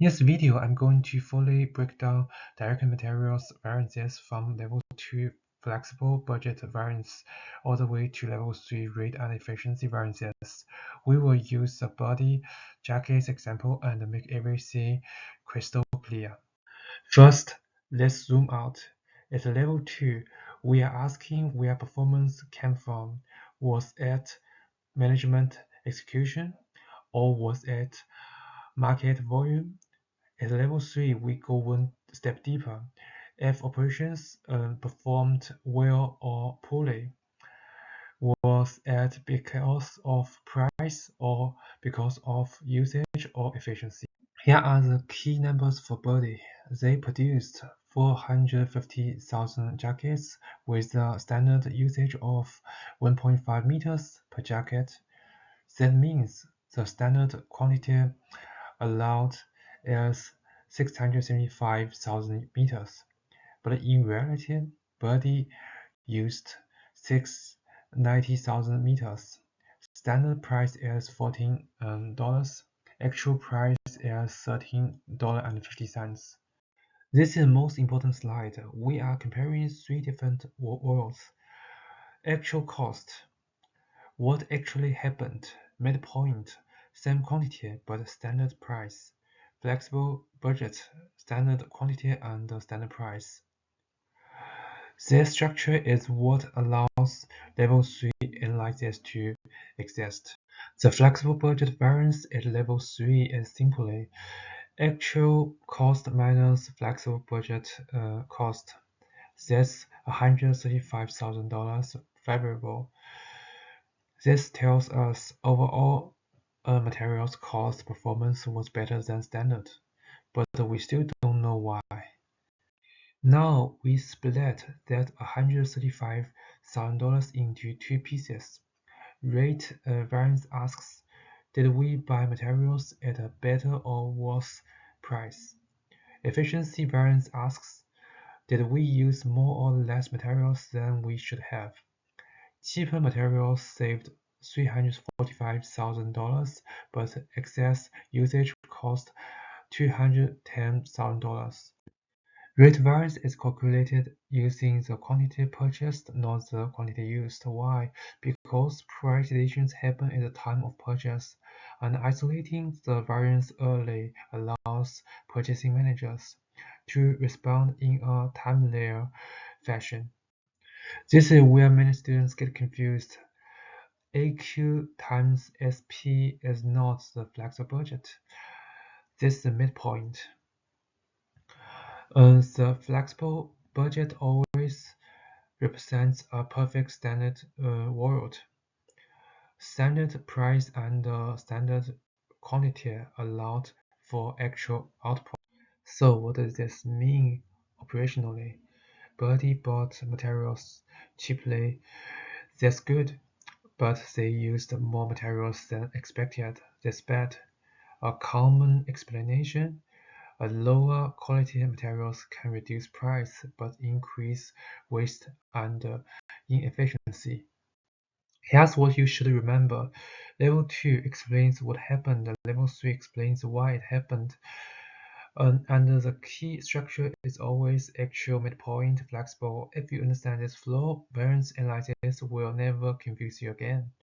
In this video, I'm going to fully break down direct materials variances from level 2 flexible budget variance all the way to level 3 rate and efficiency variances. We will use the body jackets example and make everything crystal clear. First, let's zoom out. At level 2, we are asking where performance came from. Was it management execution or was it market volume? At level 3, we go one step deeper. If operations performed well or poorly, was it because of price or because of usage or efficiency? Here are the key numbers for body. They produced 450,000 jackets with a standard usage of 1.5 meters per jacket. That means the standard quantity allowed is 675,000 meters, but in reality, Birdie used 690,000 meters. Standard price is $14. Actual price is $13.50. This is the most important slide. We are comparing three different worlds. Actual cost. What actually happened? Midpoint. Same quantity but standard price. Flexible budget. Standard quantity and standard price. This structure is what allows level 3 analysis to exist. The flexible budget variance at level 3 is simply actual cost minus flexible budget cost. That's $135,000 favorable. This tells us overall materials cost performance was better than standard, but we still don't know why. Now we split that $135,000 into two pieces. Rate variance asks, did we buy materials at a better or worse price? Efficiency variance asks, did we use more or less materials than we should have? Cheaper materials saved $345,000, but excess usage cost $210,000. Rate variance is calculated using the quantity purchased, not the quantity used. Why? Because price decisions happen at the time of purchase, and isolating the variance early allows purchasing managers to respond in a timelier fashion. This is where many students get confused. AQ times SP is not the flexible budget. This is the midpoint. The flexible budget always represents a perfect standard world. Standard price and standard quantity allowed for actual output. So what does this mean operationally? Birdie bought materials cheaply. That's good, but they used more materials than expected. That's bad. A common explanation: a lower quality materials can reduce price but increase waste and inefficiency. Here's what you should remember. Level 2 explains what happened, level 3 explains why it happened. And the key structure is always actual midpoint flexible. If you understand this flow, variance analysis will never confuse you again.